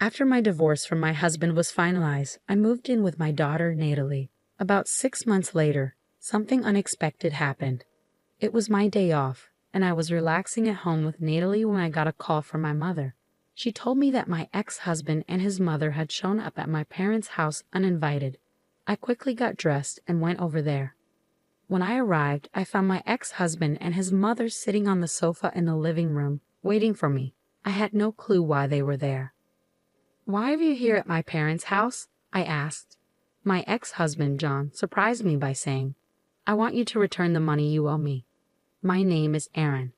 After my divorce from my husband was finalized, I moved in with my daughter, Natalie. About 6 months later, something unexpected happened. It was my day off, and I was relaxing at home with Natalie when I got a call from my mother. She told me that my ex-husband and his mother had shown up at my parents' house uninvited. I quickly got dressed and went over there. When I arrived, I found my ex-husband and his mother sitting on the sofa in the living room, waiting for me. I had no clue why they were there. "Why are you here at my parents' house?" I asked. My ex-husband, John, surprised me by saying, "I want you to return the money you owe me. My name is Aaron.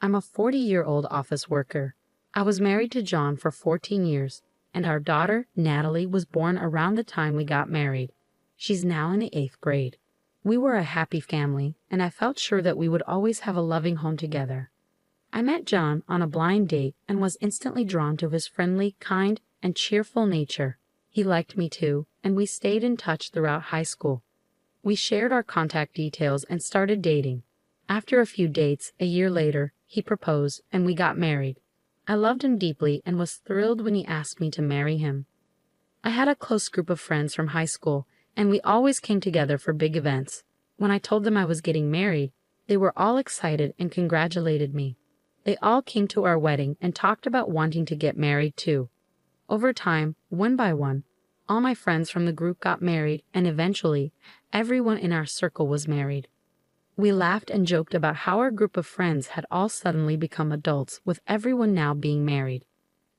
I'm a 40-year-old office worker. I was married to John for 14 years, and our daughter, Natalie, was born around the time we got married. She's now in the 8th grade. We were a happy family, and I felt sure that we would always have a loving home together." I met John on a blind date and was instantly drawn to his friendly, kind, and cheerful nature. He liked me too, and we stayed in touch throughout high school. We shared our contact details and started dating. After a few dates, a year later, he proposed, and we got married. I loved him deeply and was thrilled when he asked me to marry him. I had a close group of friends from high school, and we always came together for big events. When I told them I was getting married, they were all excited and congratulated me. They all came to our wedding and talked about wanting to get married too. Over time, one by one, all my friends from the group got married, and eventually, everyone in our circle was married. We laughed and joked about how our group of friends had all suddenly become adults, with everyone now being married.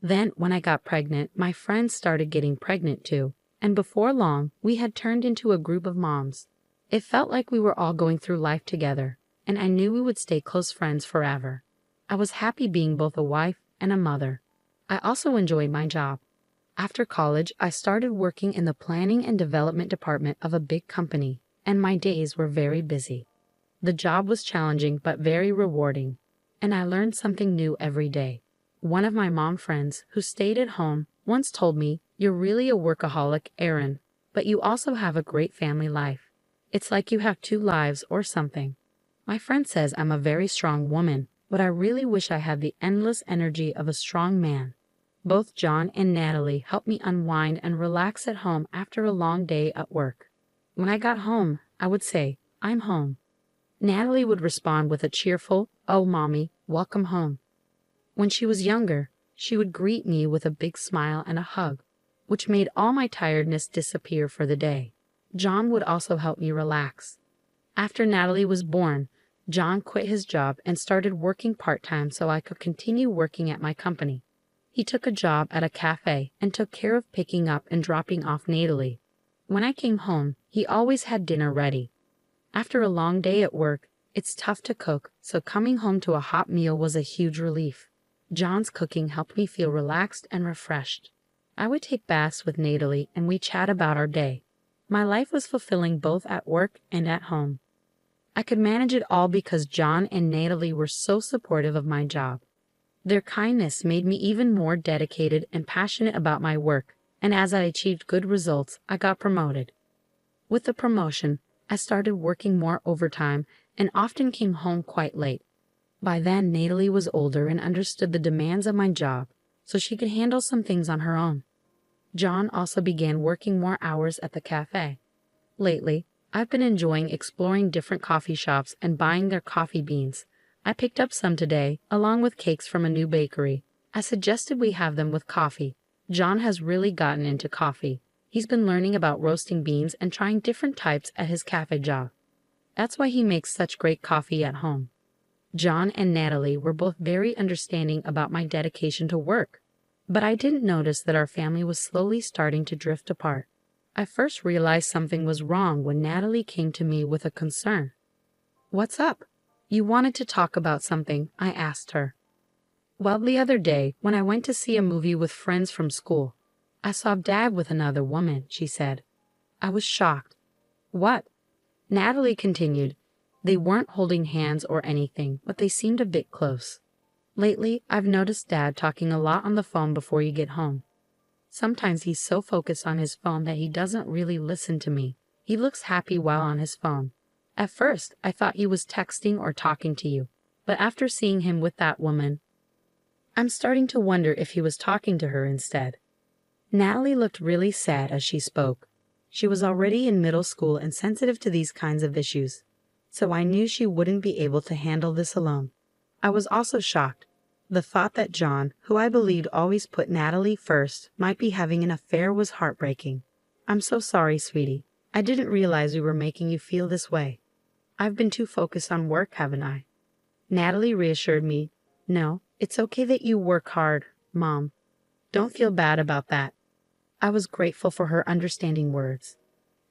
Then, when I got pregnant, my friends started getting pregnant too, and before long, we had turned into a group of moms. It felt like we were all going through life together, and I knew we would stay close friends forever. I was happy being both a wife and a mother. I also enjoyed my job. After college, I started working in the planning and development department of a big company, and my days were very busy. The job was challenging but very rewarding, and I learned something new every day. One of my mom friends, who stayed at home, once told me, "You're really a workaholic, Aaron, but you also have a great family life. It's like you have two lives or something." My friend says I'm a very strong woman, but I really wish I had the endless energy of a strong man. Both John and Natalie helped me unwind and relax at home after a long day at work. When I got home, I would say, "I'm home." Natalie would respond with a cheerful, "Oh, Mommy, welcome home." When she was younger, she would greet me with a big smile and a hug, which made all my tiredness disappear for the day. John would also help me relax. After Natalie was born, John quit his job and started working part-time so I could continue working at my company. He took a job at a cafe and took care of picking up and dropping off Natalie. When I came home, he always had dinner ready. After a long day at work, it's tough to cook, so coming home to a hot meal was a huge relief. John's cooking helped me feel relaxed and refreshed. I would take baths with Natalie and we chat about our day. My life was fulfilling both at work and at home. I could manage it all because John and Natalie were so supportive of my job. Their kindness made me even more dedicated and passionate about my work, and as I achieved good results, I got promoted. With the promotion, I started working more overtime and often came home quite late. By then, Natalie was older and understood the demands of my job, so she could handle some things on her own. John also began working more hours at the cafe. Lately, I've been enjoying exploring different coffee shops and buying their coffee beans. I picked up some today, along with cakes from a new bakery. I suggested we have them with coffee. John has really gotten into coffee. He's been learning about roasting beans and trying different types at his cafe job. That's why he makes such great coffee at home. John and Natalie were both very understanding about my dedication to work, but I didn't notice that our family was slowly starting to drift apart. I first realized something was wrong when Natalie came to me with a concern. "What's up? You wanted to talk about something," I asked her. "Well, the other day, when I went to see a movie with friends from school, I saw Dad with another woman," she said. I was shocked. "What?" Natalie continued. "They weren't holding hands or anything, but they seemed a bit close. Lately, I've noticed Dad talking a lot on the phone before you get home. Sometimes he's so focused on his phone that he doesn't really listen to me. He looks happy while on his phone. At first, I thought he was texting or talking to you, but after seeing him with that woman, I'm starting to wonder if he was talking to her instead." Natalie looked really sad as she spoke. She was already in middle school and sensitive to these kinds of issues, so I knew she wouldn't be able to handle this alone. I was also shocked. The thought that John, who I believed always put Natalie first, might be having an affair was heartbreaking. I'm so sorry, sweetie. I didn't realize we were making you feel this way. I've been too focused on work, haven't I? Natalie reassured me. No, it's okay that you work hard, Mom. Don't feel bad about that. I was grateful for her understanding words.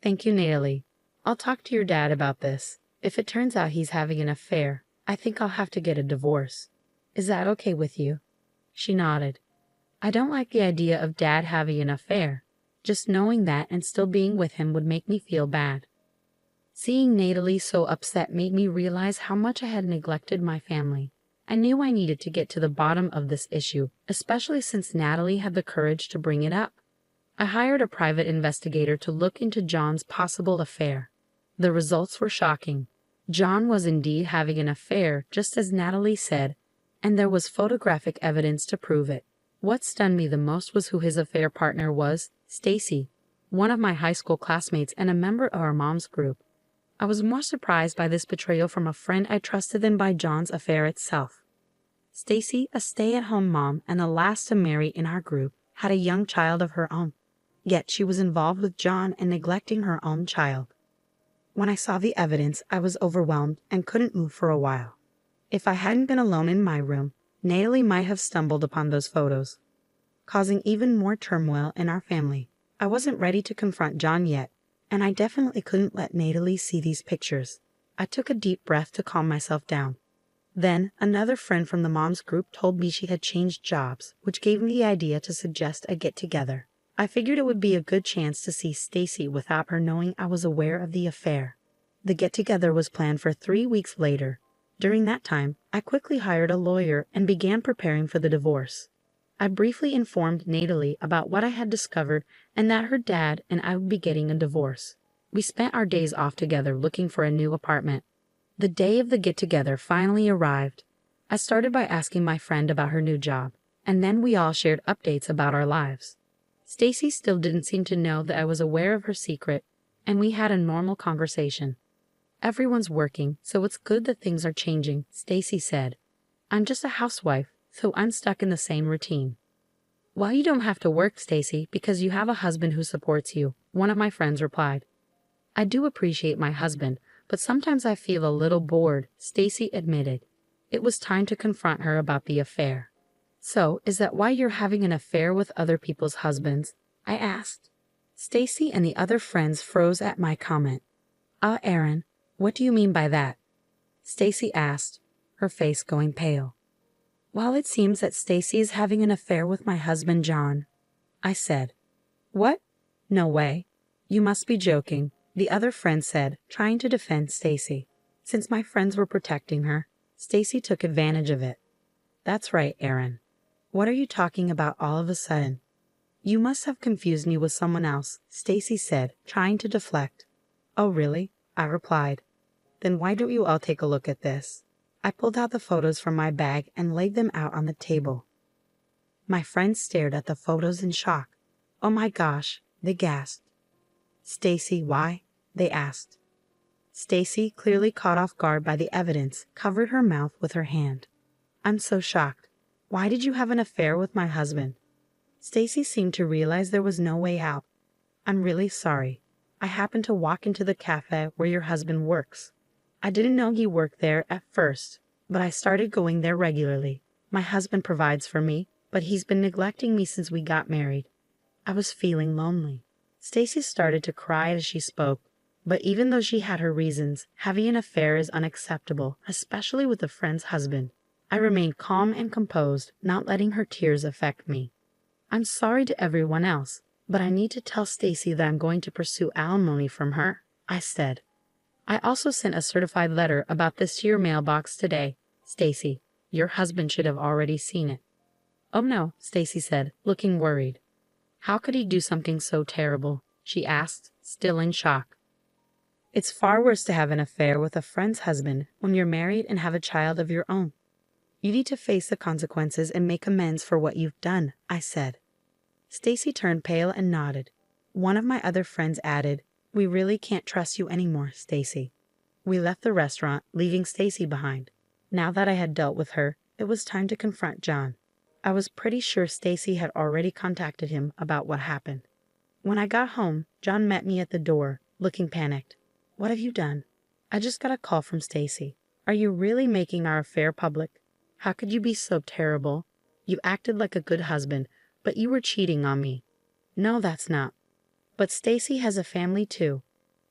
Thank you, Natalie. I'll talk to your dad about this. If it turns out he's having an affair, I think I'll have to get a divorce. Is that okay with you? She nodded. I don't like the idea of Dad having an affair. Just knowing that and still being with him would make me feel bad. Seeing Natalie so upset made me realize how much I had neglected my family. I knew I needed to get to the bottom of this issue, especially since Natalie had the courage to bring it up. I hired a private investigator to look into John's possible affair. The results were shocking. John was indeed having an affair, just as Natalie said, and there was photographic evidence to prove it. What stunned me the most was who his affair partner was, Stacy, one of my high school classmates and a member of our mom's group. I was more surprised by this betrayal from a friend I trusted than by John's affair itself. Stacy, a stay-at-home mom and the last to marry in our group, had a young child of her own. Yet she was involved with John and neglecting her own child. When I saw the evidence, I was overwhelmed and couldn't move for a while. If I hadn't been alone in my room, Natalie might have stumbled upon those photos, causing even more turmoil in our family. I wasn't ready to confront John yet, and I definitely couldn't let Natalie see these pictures. I took a deep breath to calm myself down. Then, another friend from the mom's group told me she had changed jobs, which gave me the idea to suggest a get-together. I figured it would be a good chance to see Stacy without her knowing I was aware of the affair. The get-together was planned for 3 weeks later. During that time, I quickly hired a lawyer and began preparing for the divorce. I briefly informed Natalie about what I had discovered and that her dad and I would be getting a divorce. We spent our days off together looking for a new apartment. The day of the get-together finally arrived. I started by asking my friend about her new job, and then we all shared updates about our lives. Stacy still didn't seem to know that I was aware of her secret, and we had a normal conversation. Everyone's working, so it's good that things are changing, Stacy said. I'm just a housewife, so I'm stuck in the same routine. Well, you don't have to work, Stacy, because you have a husband who supports you, one of my friends replied. I do appreciate my husband, but sometimes I feel a little bored, Stacy admitted. It was time to confront her about the affair. So, is that why you're having an affair with other people's husbands? I asked. Stacy and the other friends froze at my comment. Aaron, what do you mean by that? Stacy asked, her face going pale. Well, it seems that Stacy is having an affair with my husband, John, I said. What? No way. You must be joking, the other friend said, trying to defend Stacy. Since my friends were protecting her, Stacy took advantage of it. That's right, Aaron. What are you talking about all of a sudden? You must have confused me with someone else, Stacy said, trying to deflect. Oh, really? I replied. Then why don't you all take a look at this? I pulled out the photos from my bag and laid them out on the table. My friends stared at the photos in shock. Oh my gosh, they gasped. Stacy, why? They asked. Stacy, clearly caught off guard by the evidence, covered her mouth with her hand. I'm so shocked. Why did you have an affair with my husband? Stacy seemed to realize there was no way out. I'm really sorry. I happened to walk into the cafe where your husband works. I didn't know he worked there at first, but I started going there regularly. My husband provides for me, but he's been neglecting me since we got married. I was feeling lonely. Stacy started to cry as she spoke, but even though she had her reasons, having an affair is unacceptable, especially with a friend's husband. I remained calm and composed, not letting her tears affect me. I'm sorry to everyone else, but I need to tell Stacy that I'm going to pursue alimony from her, I said. I also sent a certified letter about this to your mailbox today, Stacy. Your husband should have already seen it. Oh no, Stacy said, looking worried. How could he do something so terrible? She asked, still in shock. It's far worse to have an affair with a friend's husband when you're married and have a child of your own. You need to face the consequences and make amends for what you've done, I said. Stacy turned pale and nodded. One of my other friends added, "We really can't trust you anymore, Stacy." We left the restaurant, leaving Stacy behind. Now that I had dealt with her, it was time to confront John. I was pretty sure Stacy had already contacted him about what happened. When I got home, John met me at the door, looking panicked. "What have you done?" "I just got a call from Stacy. Are you really making our affair public? How could you be so terrible? You acted like a good husband, but you were cheating on me." "No, that's not." "But Stacy has a family too.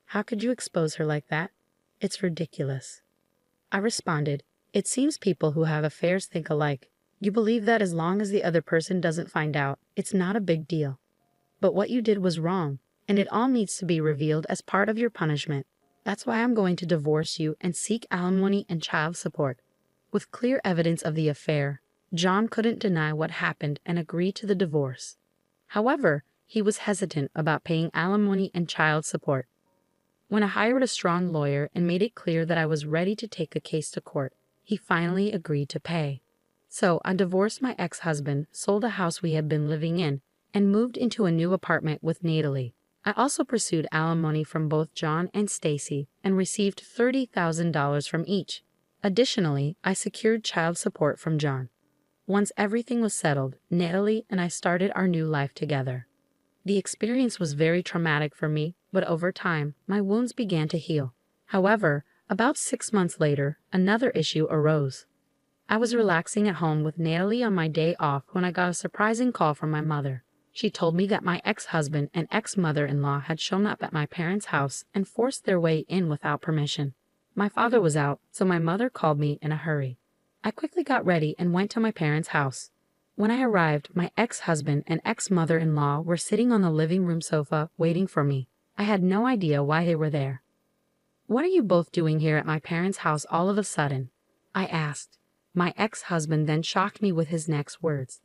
How could you expose her like that? It's ridiculous." I responded, "It seems people who have affairs think alike. You believe that as long as the other person doesn't find out, it's not a big deal. But what you did was wrong, and it all needs to be revealed as part of your punishment. That's why I'm going to divorce you and seek alimony and child support." With clear evidence of the affair, John couldn't deny what happened and agreed to the divorce. However, he was hesitant about paying alimony and child support. When I hired a strong lawyer and made it clear that I was ready to take the case to court, he finally agreed to pay. So I divorced my ex-husband, sold a house we had been living in, and moved into a new apartment with Natalie. I also pursued alimony from both John and Stacy and received $30,000 from each. Additionally, I secured child support from John. Once everything was settled, Natalie and I started our new life together. The experience was very traumatic for me, but over time, my wounds began to heal. However, about 6 months later, another issue arose. I was relaxing at home with Natalie on my day off when I got a surprising call from my mother. She told me that my ex-husband and ex-mother-in-law had shown up at my parents' house and forced their way in without permission. My father was out, so my mother called me in a hurry. I quickly got ready and went to my parents' house. When I arrived, my ex-husband and ex-mother-in-law were sitting on the living room sofa waiting for me. I had no idea why they were there. "What are you both doing here at my parents' house all of a sudden?" I asked. My ex-husband then shocked me with his next words.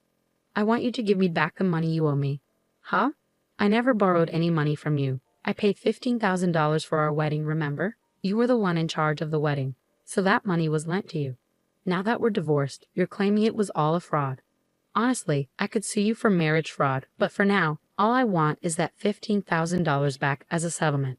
"I want you to give me back the money you owe me." "Huh? I never borrowed any money from you. I paid $15,000 for our wedding, remember? You were the one in charge of the wedding, so that money was lent to you. Now that we're divorced, you're claiming it was all a fraud. Honestly, I could sue you for marriage fraud, but for now, all I want is that $15,000 back as a settlement."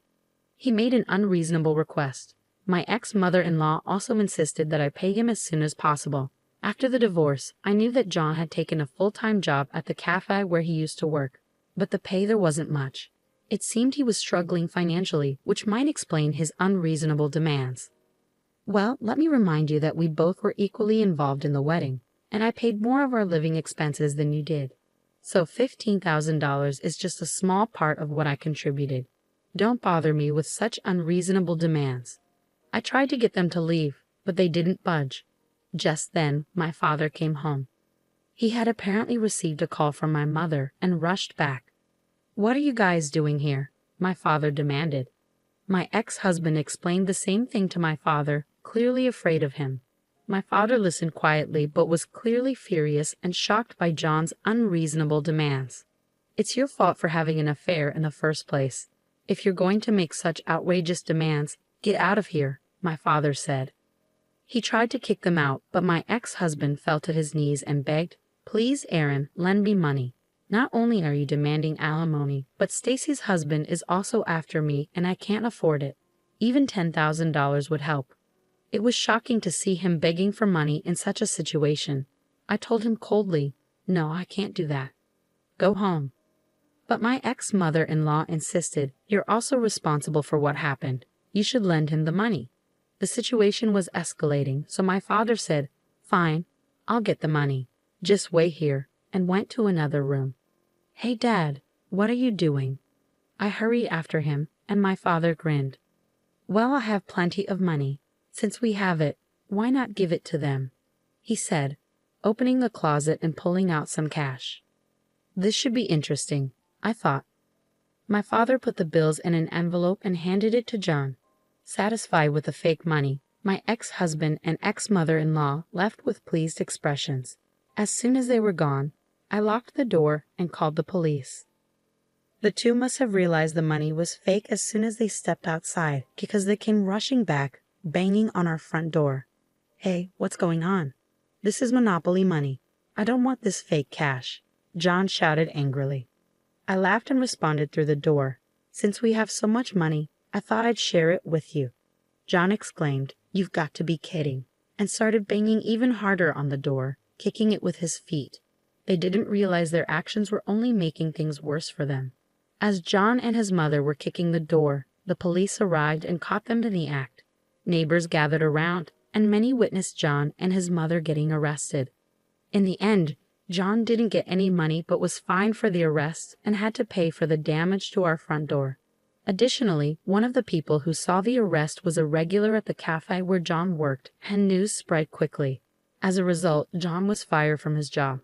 He made an unreasonable request. My ex-mother-in-law also insisted that I pay him as soon as possible. After the divorce, I knew that John had taken a full-time job at the cafe where he used to work, but the pay there wasn't much. It seemed he was struggling financially, which might explain his unreasonable demands. Well, let me remind you that we both were equally involved in the wedding, and I paid more of our living expenses than you did. So $15,000 is just a small part of what I contributed. Don't bother me with such unreasonable demands. I tried to get them to leave, but they didn't budge. Just then, my father came home. He had apparently received a call from my mother and rushed back. "What are you guys doing here?" my father demanded. My ex-husband explained the same thing to my father, clearly afraid of him. My father listened quietly but was clearly furious and shocked by John's unreasonable demands. "It's your fault for having an affair in the first place. If you're going to make such outrageous demands, get out of here," my father said. He tried to kick them out, but my ex-husband fell to his knees and begged, "Please, Aaron, lend me money. Not only are you demanding alimony, but Stacy's husband is also after me and I can't afford it. Even $10,000 would help." It was shocking to see him begging for money in such a situation. I told him coldly, "No, I can't do that. Go home." But my ex-mother-in-law insisted, "You're also responsible for what happened. You should lend him the money." The situation was escalating, so my father said, "Fine, I'll get the money. Just wait here," and went to another room. "Hey, Dad, what are you doing?" I hurried after him, and my father grinned. "Well, I have plenty of money. Since we have it, why not give it to them?" he said, opening the closet and pulling out some cash. This should be interesting, I thought. My father put the bills in an envelope and handed it to John. Satisfied with the fake money, my ex-husband and ex-mother-in-law left with pleased expressions. As soon as they were gone, I locked the door and called the police. The two must have realized the money was fake as soon as they stepped outside, because they came rushing back, banging on our front door. "Hey, what's going on? This is Monopoly money. I don't want this fake cash," John shouted angrily. I laughed and responded through the door. Since we have so much money, I thought I'd share it with you. John exclaimed, "You've got to be kidding," and started banging even harder on the door, kicking it with his feet. They didn't realize their actions were only making things worse for them. As John and his mother were kicking the door, the police arrived and caught them in the act. Neighbors gathered around, and many witnessed John and his mother getting arrested. In the end, John didn't get any money but was fined for the arrest and had to pay for the damage to our front door. Additionally, one of the people who saw the arrest was a regular at the cafe where John worked, and news spread quickly. As a result, John was fired from his job.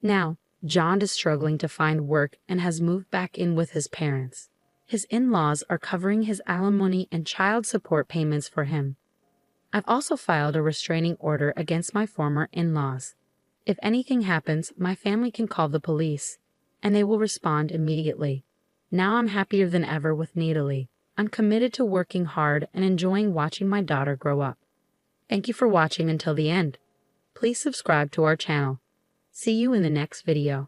Now, John is struggling to find work and has moved back in with his parents. His in-laws are covering his alimony and child support payments for him. I've also filed a restraining order against my former in-laws. If anything happens, my family can call the police, and they will respond immediately. Now I'm happier than ever with Natalie. I'm committed to working hard and enjoying watching my daughter grow up. Thank you for watching until the end. Please subscribe to our channel. See you in the next video.